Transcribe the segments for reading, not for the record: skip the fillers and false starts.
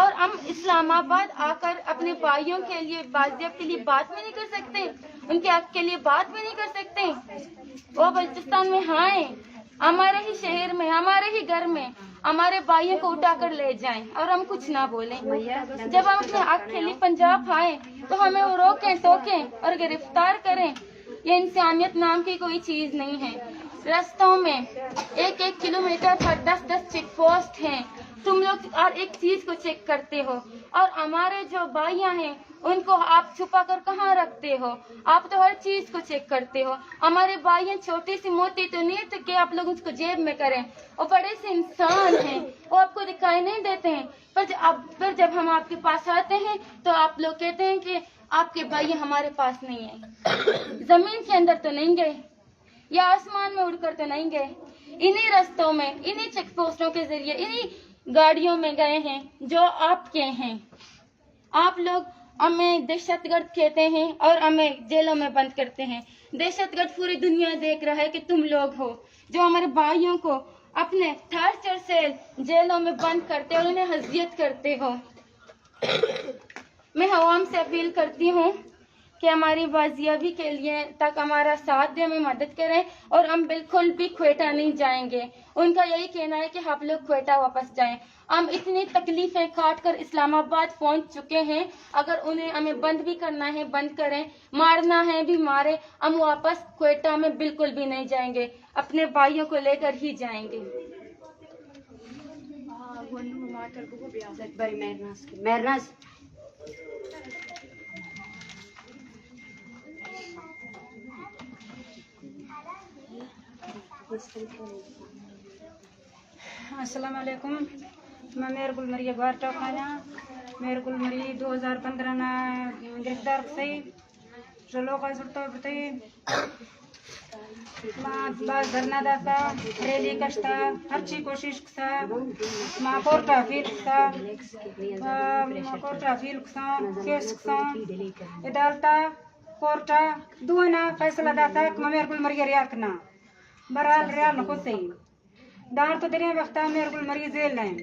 اور ہم اسلام آباد آ کر اپنے بھائیوں کے لیے بازیاب کے لیے بات بھی نہیں کر سکتے، ان کے حق کے لیے بات بھی نہیں کر سکتے؟ وہ بلوچستان میں آئیں، ہمارے ہی شہر میں، ہمارے ہی گھر میں ہمارے بھائیوں کو اٹھا کر لے جائیں اور ہم کچھ نہ بولیں۔ جب ہم اپنے حق کے لیے پنجاب آئیں تو ہمیں وہ روکیں ٹوکیں اور گرفتار کریں، یہ انسانیت نام کی کوئی چیز نہیں ہے۔ رستوں میں 1-1 کلومیٹر پر 10-10 چیک پوسٹ ہیں، تم لوگ ہر ایک چیز کو چیک کرتے ہو، اور ہمارے جو بھائیاں ہیں ان کو آپ چھپا کر کہاں رکھتے ہو؟ آپ تو ہر چیز کو چیک کرتے ہو۔ ہمارے بھائیاں چھوٹی سی موٹی تو نہیں تو کہ آپ لوگ اس کو جیب میں کریں، وہ بڑے سے انسان ہیں، وہ آپ کو دکھائی نہیں دیتے ہیں، پر جب ہم آپ کے پاس آتے ہیں تو آپ لوگ کہتے ہیں کہ آپ کے بھائی ہمارے پاس نہیں ہیں، زمین کے اندر تو نہیں گئے یا آسمان میں اڑ کر تو نہیں گئے، انہی رستوں میں، انہی چیک پوسٹوں کے ذریعے، انہی گاڑیوں میں گئے ہیں جو آپ کے ہیں۔ آپ لوگ ہمیں دہشت گرد کہتے ہیں اور ہمیں جیلوں میں بند کرتے ہیں۔ دہشت گرد پوری دنیا دیکھ رہا ہے کہ تم لوگ ہو جو ہمارے بھائیوں کو اپنے ٹارچر سے جیلوں میں بند کرتے اور انہیں اذیت کرتے ہو۔ میں عوام سے اپیل کرتی ہوں کہ ہماری بازیابی کے لیے تک ہمارا ساتھ دیں، ہمیں مدد کریں، اور ہم بالکل بھی کوئٹہ نہیں جائیں گے۔ ان کا یہی کہنا ہے کہ آپ لوگ کوئٹہ واپس جائیں۔ ہم اتنی تکلیفیں کاٹ کر اسلام آباد پہنچ چکے ہیں، اگر انہیں ہمیں بند بھی کرنا ہے بند کریں، مارنا ہے بھی مارے، ہم واپس کوئٹہ میں بالکل بھی نہیں جائیں گے، اپنے بھائیوں کو لے کر ہی جائیں گے۔ السلام علیکم، میں میرے گل مری بار ٹوکانا، میرے گل مری 2015 نا گرفتار کسی چلو کا سرطو بتائی ماں باز دھرنا داتا ریلی کشتا ہرچی کوشش کسا ماں کورٹا فیل کسا کورٹا فیل کسا کیس کسا عدالتا کورٹا دونا فیصلہ داتا کہ میرے گل مری ریاکنا برال ریال نخوصی دار تو دریا وقتا میرے گل مری زیل ہیں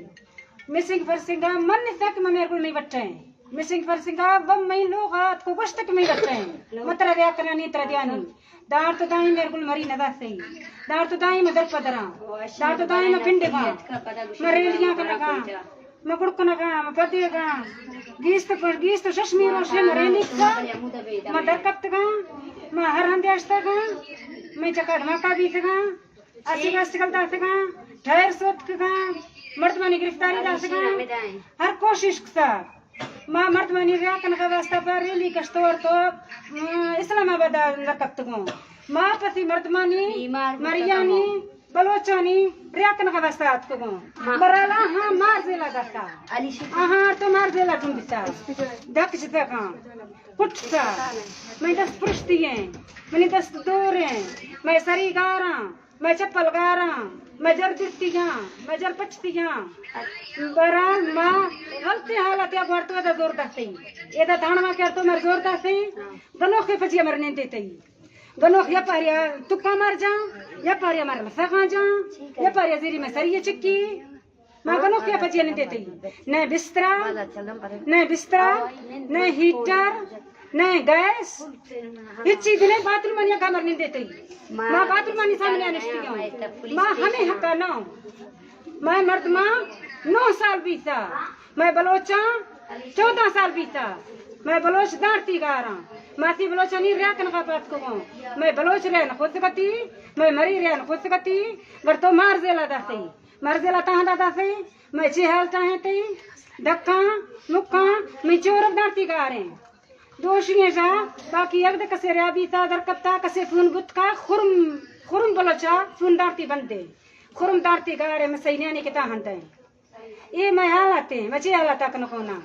مسنگ فرسنگا من تک میرے گل نہیں بچے ہیں مسنگ فرسنگا بم میں لوگات کو گوشت تک نہیں بچے ہیں مترا دیا کرنا نہیں ترا دیا نہیں دار تو دائیں میرے گل مری ندا سی دار تو دائیں میں در پدرا دار تو دائیں میں پنڈ گا میں ریلیاں کا لگا میں گڑک نگا میں پدی گا گیست ششمیر روشے میں ریلی کا میں در کبت گا میں ہر ہندیاشتا گا میں چکا دھماکہ بیت گا اسی کا استقل دا سکا ٹھہر سوت گا مردمانی گرفتاری دا سکا ہر کوشش کسا ماں مردمانی ریاکن کا واسطہ پر ریلی کشتور تو اسلام آباد رکبت گا ماں پسی مردمانی مریانی بلوچانی ریاکن کا واسطہ آت کو گا برالا ہاں مار زیلا دستا ہاں تو مار زیلا تم بسا دک جتا گا کٹتا میں دست پرشتی ہیں میں دست دور ہیں میں سری گاراں میں چپل گاراں میں جر درتی ہاں میں جر پچتی ہاں برال ماں غلطی حالت یا بڑھتو دا زور دستی یہ دا دھانوا کرتو مر زور دستی گنوخ کے پچیا مرنے دیتے گنوخ یا پاریا تکا مر جاؤں یا پاریا مر لفقا جاؤں یا پاریا زیری میں سری چکی ماں گنوخ یا پچیا نہیں دیتے نہ بسترا نہ ہیٹر نہ گیس اس چیز نے بات المانیہ کا مرنے دیتے ماں بات المانی سامنے نشتی ہوں ماں ہمیں حقا نہ میں مرد ماں 9 سال بیتا میں بلوچاں 14 سال بیتا میں بلوچ دارتی گاراں ماتی بلوچانی ریاکن کا بات کو میں بلوچ رہن خود کتی میں مری رہن خود کتی گر تو مار زیلا داسی مار زیلا تاہاں داسی میں چہل تاہیں تی دکاں مکاں میں چورب دارتی گاریں دوشیاں جا باقی یکد کسے ریابیتا درکتا کسے فون گت کا خرم بلوچا فون دارتی بندے خرم دارتی گارے میں سینیانی کتا ہنتا ہے یہ میں حالاتے ہیں مچے حالاتا کنکونا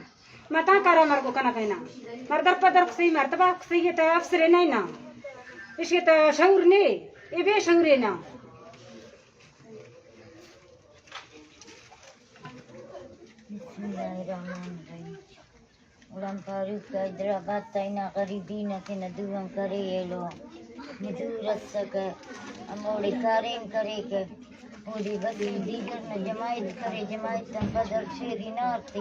میں تاں کارا مرگو کنا کہنا مر در پدر کسی مرتبہ کسی یہ تا افسرے نہیں نا اس یہ تا شعور نے یہ بے شعورے نا بسم اللہ الرحمن الرحیم علم فاروق کا حیدرآباد تائنا غریبین کے ندوم کرے یہ لو ندور رسک اموڑی کارین کرے کے پوری بسی دیگر نہ جماعت کرے جماعت بدر شیری نارتی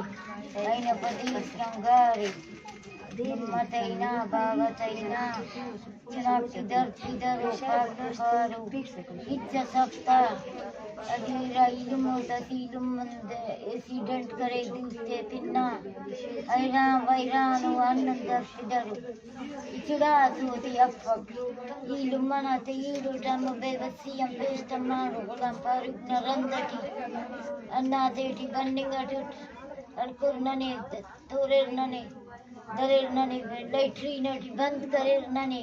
این پدیس رنگاری ہمت اینا باغت اینا جناب کدر و خارو ہچ سفتا ادیرہ علم و تسیلم مند ایسیڈنٹ کرے دوستے تنہ ایران ویران و انن در شدر اچڑا سوتی افق علم منا تیلو ٹم بے وسیم پیشتمانو غلام فاروق نرندٹی انا دیٹی بننگٹ الکرننے توررننے دررننے لیٹرینٹی بند کررننے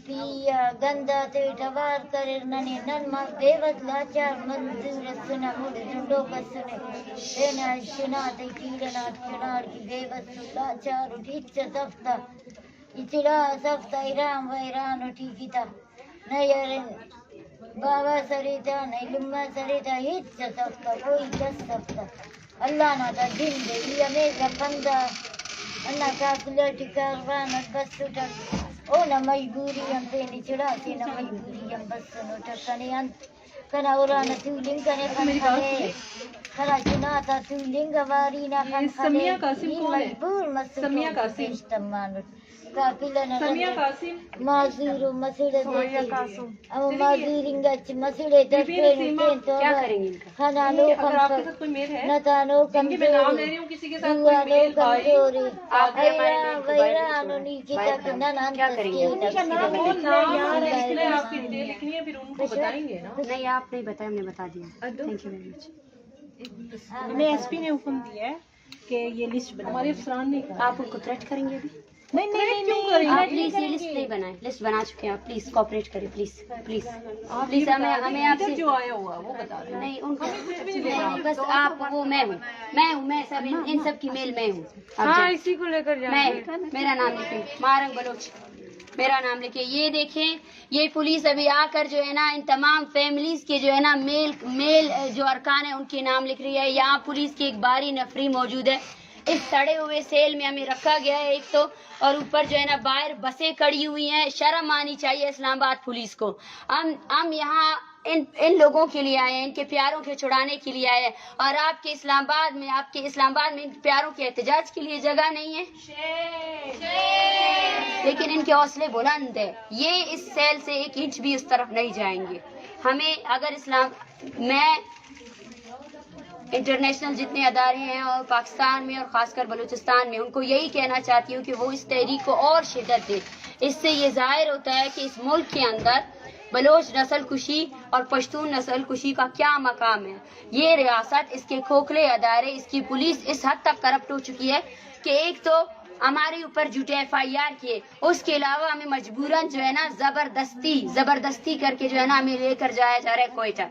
پیا گندا تیٹا وار کررننے ننما بیوت لاچار منظور سنا مڑ جنڈو کسنے اینا شنا تے کیرنات کنار کی بیوت لاچار اٹھیچ سفتا اچڑا سفتا ایران ویران اٹھی کتا نیرن بابا سریتا نیلما سریتا ہیچ سفتا کوئی کس سفتا اللہ نا تا دن دے یہ میرا پندہ اللہ کا کلیٹی کاروانت بس اٹھک اونا مجبوری ہم پینی چڑھا تینا مجبوری ہم بس اٹھک کنے انت کنا اورانا تو لنگنے کن کھنے کنا چناتا تو لنگ وارینا کن کھنے یہ مجبور مسئلہ پیشتمانت سمیہ قاسم معذور و مسئلے دیتی اما معذورنگچ مسئلے درپین تو کھنا لو کم نتانو کم دوری دوانو کم دوری ایران ویرانو نیچی تک ننان نہیں آپ نہیں بتایا، ہم نے بتا دیا. Thank you very much. ہمیں ایس پی نے حکم دیا ہے کہ یہ لسٹ بنا. ہمارے افسران نے کہا آپ ان کو تھریٹ کریں گے ابھی؟ نہیں آپ پلیز یہ لسٹ نہیں بنائیں. لسٹ بنا چکے ہیں آپ، پلیز کوآپریٹ کریں. پلیز پلیز پلیز ہمیں آپ سے جو آیا ہوا وہ بتا دیں. نہیں ان کو نہیں، بس آپ وہ میں سب ان سب کی میل میں ہوں. ہاں اسی کو لے کر میں میرا نام لکھیں مارنگ بلوچ میرا نام لکھیں. یہ دیکھیں یہ پولیس ابھی آ کر جو ہے نا ان تمام فیملیز کے جو ہے نا میل جو ارکان ہیں ان کے نام لکھ رہی ہے. یہاں پولیس کی ایک باری نفری موجود ہے. اس سڑے ہوئے سیل میں ہمیں رکھا گیا ہے ایک تو، اور اوپر جو ہے نا باہر بسیں کڑی ہوئی ہیں. شرم آنی چاہیے اسلام آباد پولیس کو. ہم یہاں ان لوگوں کے لیے آئے ہیں، ان کے پیاروں کے چھڑانے کے لیے آئے ہیں، اور آپ کے اسلام آباد میں ان پیاروں کے احتجاج کے لیے جگہ نہیں ہے. لیکن ان کے حوصلے بلند ہے. یہ اس سیل سے ایک انچ بھی اس طرف نہیں جائیں گے. ہمیں اگر میں انٹرنیشنل جتنے ادارے ہیں اور پاکستان میں اور خاص کر بلوچستان میں ان کو یہی کہنا چاہتی ہوں کہ وہ اس تحریک کو اور شدت دے. اس سے یہ ظاہر ہوتا ہے کہ اس ملک کے اندر بلوچ نسل کشی اور پشتون نسل کشی کا کیا مقام ہے. یہ ریاست، اس کے کھوکھلے ادارے، اس کی پولیس اس حد تک کرپٹ ہو چکی ہے کہ ایک تو ہمارے اوپر جھوٹے FIR کیے، اس کے علاوہ ہمیں مجبوراً جو ہے نا زبردستی کر کے جو ہے نا ہمیں لے کر جایا جا رہا ہے کوئٹہ.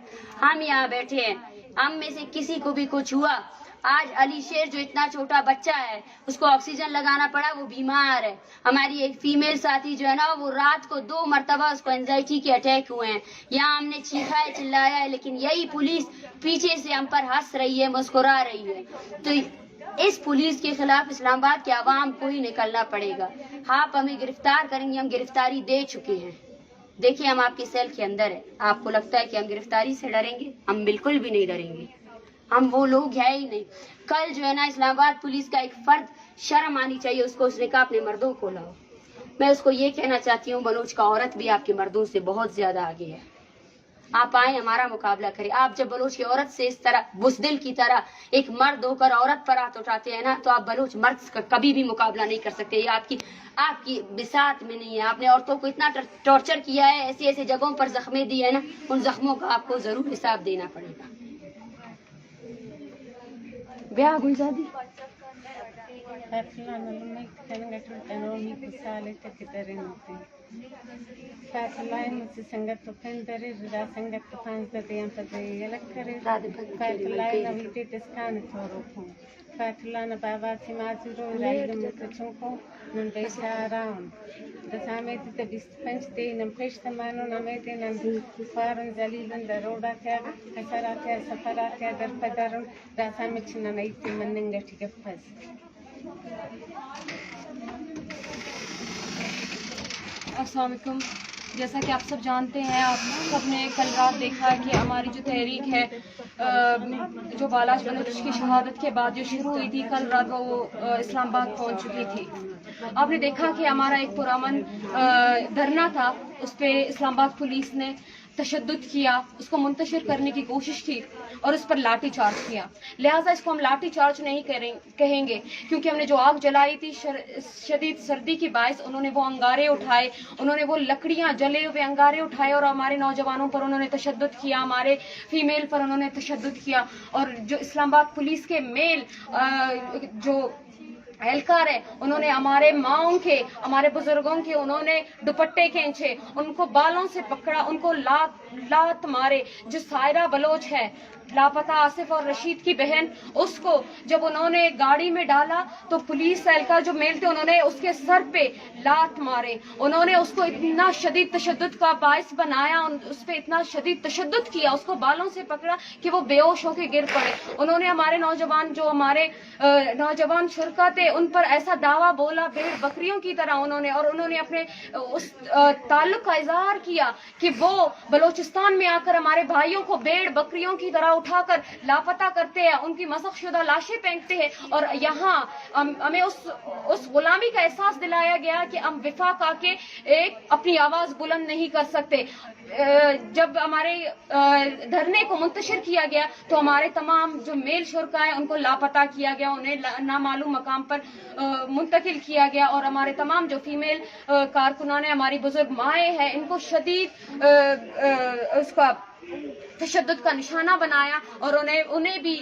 ہم یہاں بیٹھے ہیں، ہم میں سے کسی کو بھی کچھ ہوا. آج علی شیر جو اتنا چھوٹا بچہ ہے اس کو آکسیجن لگانا پڑا، وہ بیمار ہے. ہماری ایک فیمیل ساتھی جو ہے نا وہ رات کو 2 مرتبہ اس کو اینزائٹی کے اٹیک ہوئے ہیں. یہاں ہم نے چیخا ہے، چلایا ہے، لیکن یہی پولیس پیچھے سے ہم پر ہنس رہی ہے، مسکرا رہی ہے. تو اس پولیس کے خلاف اسلام آباد کے عوام کو ہی نکلنا پڑے گا. آپ ہمیں گرفتار کریں گے، ہم گرفتاری دے چکے ہیں. دیکھیں ہم آپ کی سیل کے اندر ہیں. آپ کو لگتا ہے کہ ہم گرفتاری سے ڈریں گے؟ ہم بالکل بھی نہیں ڈریں گے. ہم وہ لوگ ہیں ہی نہیں. کل جو ہے نا اسلام آباد پولیس کا ایک فرد، شرم آنی چاہیے اس کو، اس نے کہا اپنے مردوں کو لاؤ. میں اس کو یہ کہنا چاہتی ہوں بلوچ کا عورت بھی آپ کے مردوں سے بہت زیادہ آگے ہے. آپ آئیں ہمارا مقابلہ کریں. آپ جب بلوچ کی عورت سے اس طرح بزدل کی طرح ایک مرد ہو کر عورت پر ہاتھ اٹھاتے ہیں نا، تو آپ بلوچ مرد کا کبھی بھی مقابلہ نہیں کر سکتے. یہ آپ کی بساط میں نہیں ہے. آپ نے عورتوں کو اتنا ٹارچر کیا ہے، ایسی جگہوں پر زخمیں دی ہے نا، ان زخموں کا آپ کو ضرور حساب دینا پڑے گا. بیاہ گلزادی سنگت فاتلان بابا سمازرو رايدم متشنكو من بيشارام دساميتي تبيست فنشتي نمخيش تمانو نميتي نم فارن زليلن دروداتيا كسراتيا سفراتيا در فدرن دساميتشنا نيتي من ننغتي كفز. السلام علیکم. جیسا کہ آپ سب جانتے ہیں، آپ سب نے کل رات دیکھا کہ ہماری جو تحریک ہے جو بالاچ بلوچ کی شہادت کے بعد جو شروع ہوئی تھی، کل رات وہ اسلام آباد پہنچ چکی تھی. آپ نے دیکھا کہ ہمارا ایک پرامن دھرنا تھا، اس پہ اسلام آباد پولیس نے تشدد کیا، اس کو منتشر کرنے کی کوشش کی اور اس پر لاٹھی چارج کیا. لہٰذا اس کو ہم لاٹھی چارج نہیں کہیں گے، کیونکہ ہم نے جو آگ جلائی تھی شدید سردی کی باعث انہوں نے وہ انگارے اٹھائے، انہوں نے وہ لکڑیاں جلے ہوئے انگارے اٹھائے اور ہمارے نوجوانوں پر انہوں نے تشدد کیا، ہمارے فیمیل پر انہوں نے تشدد کیا. اور جو اسلام آباد پولیس کے میل جو اہلکار ہے، انہوں نے ہمارے ماؤں کے، ہمارے بزرگوں کے انہوں نے دوپٹے کھینچے، ان کو بالوں سے پکڑا، ان کو لات مارے. جو سائرہ بلوچ ہے، لاپتہ آصف اور رشید کی بہن، اس کو جب انہوں نے گاڑی میں ڈالا تو پولیس اہلکار جو میل تھے انہوں نے اس کے سر پہ لات مارے. انہوں نے اس کو اتنا شدید تشدد کا باعث بنایا، اس پہ اتنا شدید تشدد کیا، اس کو بالوں سے پکڑا کہ وہ بے ہوش ہو کے گر پڑے. انہوں نے ہمارے نوجوان، جو ہمارے نوجوان شرکا تھے، ان پر ایسا دعویٰ بولا بھیڑ بکریوں کی طرح انہوں نے، اور انہوں نے اپنے اس تعلق کا اظہار کیا کہ وہ بلوچستان میں آ کر ہمارے بھائیوں کو بھیڑ بکریوں کی طرح اٹھا کر لاپتہ کرتے ہیں، ان کی مسخ شدہ لاشیں پھینکتے ہیں. اور یہاں ہمیں اس غلامی کا احساس دلایا گیا کہ ہم وفاق آ کے ایک اپنی آواز بلند نہیں کر سکتے. جب ہمارے دھرنے کو منتشر کیا گیا تو ہمارے تمام جو میل شرکا ہیں ان کو لاپتہ کیا گیا، انہیں نامعلوم مقام پر منتقل کیا گیا، اور ہمارے تمام جو فیمیل کارکنان ہیں، ہماری بزرگ مائیں ہیں، ان کو شدید اس کا تشدد کا نشانہ بنایا اور انہیں بھی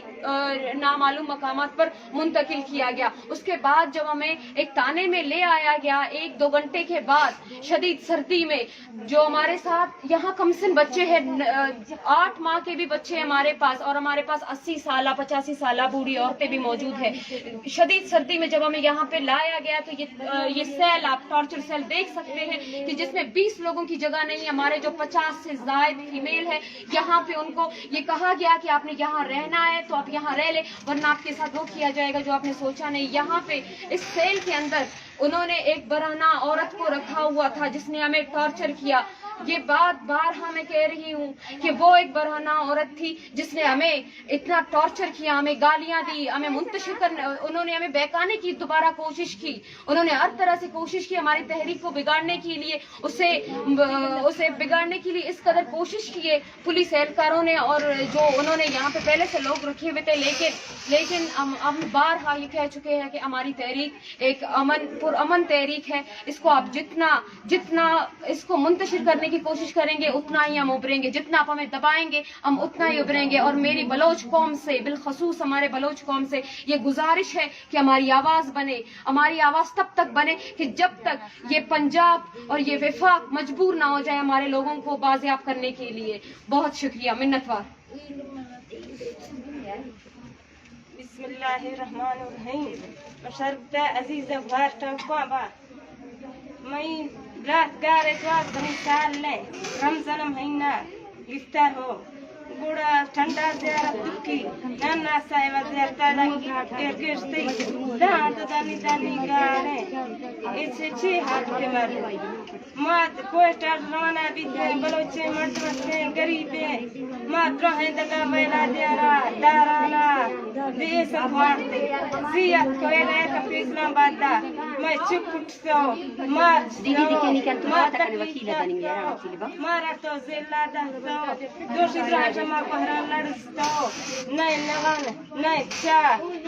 نامعلوم مقامات پر منتقل کیا گیا. اس کے بعد جب ہمیں ایک تانے میں لے آیا گیا 1-2 گھنٹے کے بعد شدید سردی میں، جو ہمارے ساتھ یہاں کم سن بچے ہیں، 8 ماہ کے بھی بچے ہمارے پاس، اور ہمارے پاس 80 سالہ 85 سالہ بوڑھی عورتیں بھی موجود ہیں. شدید سردی میں جب ہمیں یہاں پہ لایا گیا تو یہ سیل، آپ ٹارچر سیل دیکھ سکتے ہیں کہ جس میں 20 لوگوں کی جگہ نہیں. ہمارے جو 50 سے زائد فیمیل ہے، یہاں پہ ان کو یہ کہا گیا کہ آپ نے یہاں رہنا ہے تو آپ یہاں رہ لیں، ورنہ آپ کے ساتھ وہ کیا جائے گا جو آپ نے سوچا نہیں. یہاں پہ اس سیل کے اندر انہوں نے ایک برہنہ عورت کو رکھا ہوا تھا جس نے ہمیں ٹارچر کیا. یہ بات بارہا میں کہہ رہی ہوں کہ وہ ایک برہنہ عورت تھی جس نے ہمیں اتنا ٹارچر کیا، ہمیں گالیاں دی، ہمیں منتشر کرنے، انہوں نے ہمیں بہکانے کی دوبارہ کوشش کی. انہوں نے ہر طرح سے کوشش کی ہماری تحریک کو بگاڑنے کے لیے، اسے بگاڑنے کے لیے اس قدر کوشش کی ہے پولیس اہلکاروں نے، اور جو انہوں نے یہاں پہ پہلے سے لوگ رکھے ہوئے تھے. لیکن ہم بارہا یہ کہہ چکے ہیں کہ ہماری تحریک ایک پرامن تحریک ہے. اس کو آپ جتنا اس کو منتشر کرنے کی کوشش کریں گے اتنا ہی ہم ابھریں گے، جتنا آپ ہمیں دبائیں گے ہم اتنا ہی ابھریں گے. اور میری بلوچ قوم سے، بالخصوص ہمارے بلوچ قوم سے یہ گزارش ہے کہ ہماری آواز بنے. ہماری آواز تب تک بنے کہ جب تک یہ پنجاب اور یہ وفاق مجبور نہ ہو جائے ہمارے لوگوں کو بازیاب کرنے کے لیے. بہت شکریہ، منتوار. بسم الله الرحمن الرحيم. مشربت عزيزة وفارتا وقابا مي رات قارت واقع بني سالة رمزنا مهينا لفتار هو گوڑا ٹھنڈا زیارت دکی نانا سایوا زیارتا لنگی ارگشتی دانت دانی گانے ایچے چی ہاتھ کے مارے مات کوئٹا روانا بیتے بلوچے مرد مسکین گریبے مات روحیں دگا ویلا دیارا دارانا دیسا بھارتے زیاد کوئلے کپی اسلام بادا میں چکٹ سو مات سو مات مارا تو زیلا دا سو دوشی دراجہ ما بحران لڑستو نئے نغان نئے چا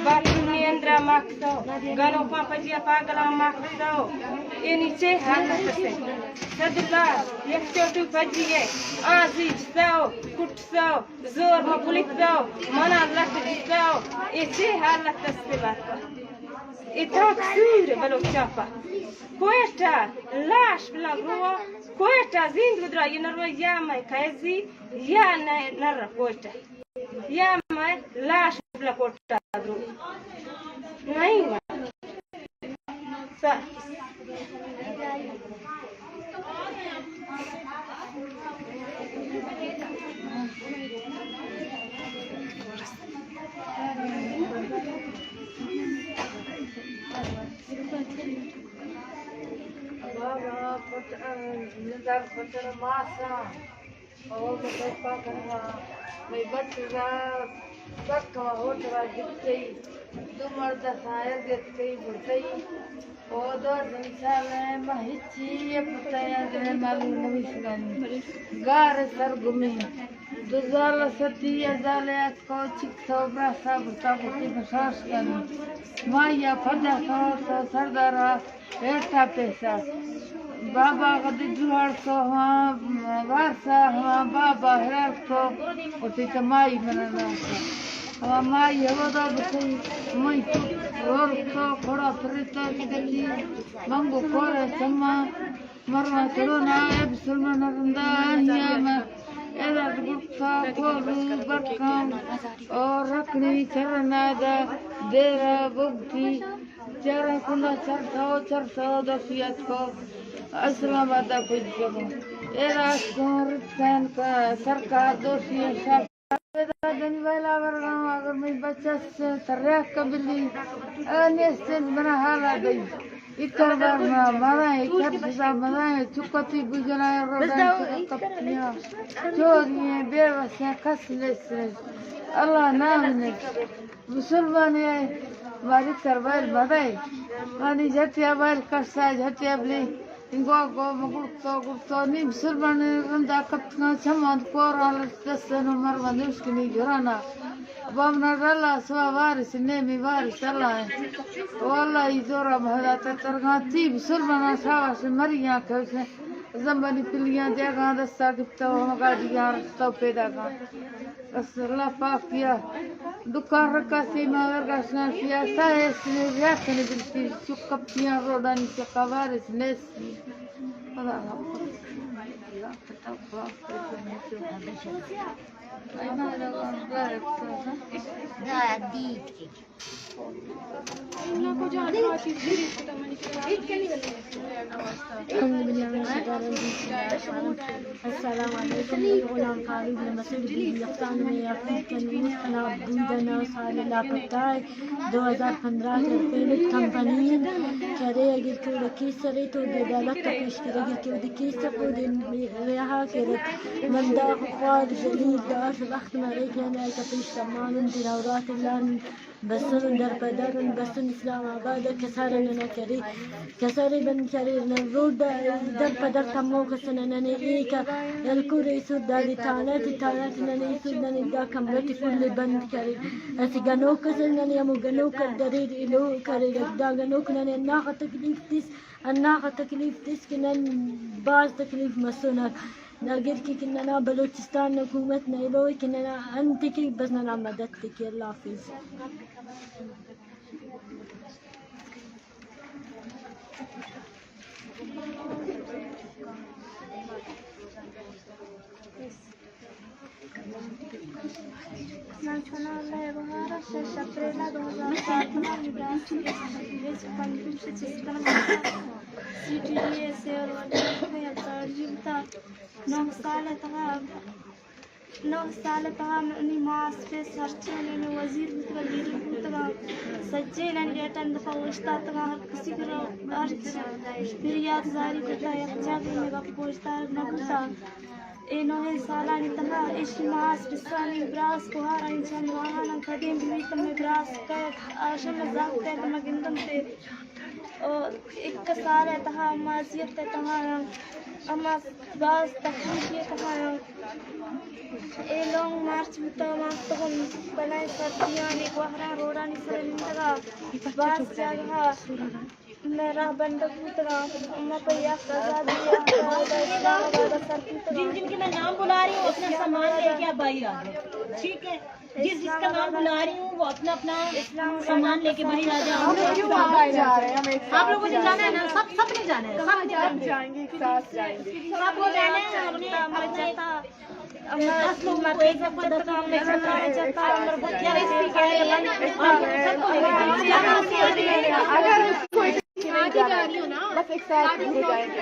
باکنی اندرا ماکتو گنو پاپا جیا پاگلا ماکتو یہ نیچے حالت سے صدقہ یک چوٹو پجیے آزیج سو کٹ سو زور مپلک سو منا لک سو یہ چے حالت سے بات اتاک سور بلو چاپا کوئٹا لاش بلا گروہ کوئٹا زند بدرا یہ نرو یا میں کھائزی یا نر کوئٹا یا میں لاش بلا کوئٹا گروہ نہیں سا بابا در پتر ماسا او بچا کرنا میں بچا بکا ہوترا گتی دو مرد سایہ گتی بڑھتی او دو زنسال مہچی پتایا دے مالو نویسگانی گار سرگمی دوزال ستی ازال اسکو چکسو براسا بڑھتا بڑھتی بساس کرنی مایا پڑھا تو سردارا ایٹا پیسا بابا قدی جوار تو ہاں وارسا ہاں بابا ہرار تو اسی تمائی منانا ہاں مائی ہوا دا بسی مائی اور تو کھڑا پریتا کدی منگو کھوڑا سما مروا سرونا اب سلمان رندا آہیا میں ایدار گرکا کھولو برکام اور رکھنی چرنا دا دیرا بگتی چرا کنا چرساو دسیات کو اسلام آباد کچھ جگہ ایراس کو رکھان کا سرکار دوسری شاہ دن والا ورگاں اگر میں بچہ سے تریاک کبلی انیستن بنا حالا دی اتر بارنا مرائی کرسا مرائی چکتی بجنائی روڈان کپتیاں چوریاں بے وسیاں کسلس اللہ نامنے مسلمانی ماری سروائل مرائی مانی جھتیا بائل کرسا جھتیا بلی گو گرتو نیم سلمان رندا کپتنا چمان کورال دستن مرمان دوشکنی جرانا بامنا رلا سوا وارس نیمی وارس اللہ ہے واللہ زورا بہدا ترگان تیب سلمان ساواس مریاں کھوسے زمبانی پلیاں دیگاں دستا گفتا ہو مگاڑیاں رستو پیدا گاں بس اللہ پاک کیا دکان رکا سیما ورگا سنانسیا سایس نے ریاکھنے بلتی چکپتیاں روڈانی چکا وارس نیسی اللہ السلام علیکم غلام خالد بن مسعود بن یقطان میں افریقن انقلاب بودنا سال لاپتہ 2015 کے پہلے کمپنی کرے اگر کہ کیس سرے تو عدالت پیش کرے اگر کہ کیس کو دن رہا کرے مندا خوار جلیل داش وقت مرے کہ نہ پیش تمام تلاورات لان بسن در پدر بسن اسلام آباد کسارن نہ کرے کسارے بن کرے روڈ در پدر تمو کسن نہ ایک الکورے سوداری تانات نہ سودانی دا کمرت فل بند کرے اس گنو کسن نہ مو گنو کر درید لو کرے دا گنو نہ نہ تکلیف تس کہ بعض تکلیف مسنا ناگر کی کننا بلوچستان حکومت نے لو کننا انت کی بس نہ مدد کی اللہ حافظ نو سال تمام نماز پہ سرچنے میں وزیر وزیر تمام سجے لنڈیٹن دفعہ وشتا تمام ہر کسی کرو ارچ پھر یاد زاری کرتا یخجا میں وقت پوچھتا نہ کرتا اے نوے سالانی تمام اس نماز بسانی براس کو ہارا انسان واہانا قدیم بیتم میں براس کا آشم مزاق تے تمام گندم تے ایک سال ہے تمام معذیت تے تمام اما باز تخلیق یہ تمام اے لونگ مارچ بتاما تم بنائے سردیاں ایک وہرا روڑا نسل لندگا باز جاگا میرا بندک بترا اما پیا سزا دیا جن جن کے میں نام بلا رہی ہوں اپنا سامان لے کے آپ باہر آ جائیں ٹھیک ہے جس جس کا نام بلا رہی ہوں وہ اپنا سامان لے کے باہر آ جائیں آپ لوگوں نے جانا ہے نا سب نے جانا ہے سب جائیں گے سب کو جانا ہے اپنے دس لوگ کو ایک دفعہ دس لوگ لے کر اگر کوئی جا رہی ہو نا بس ایک ساتھ جائیں گے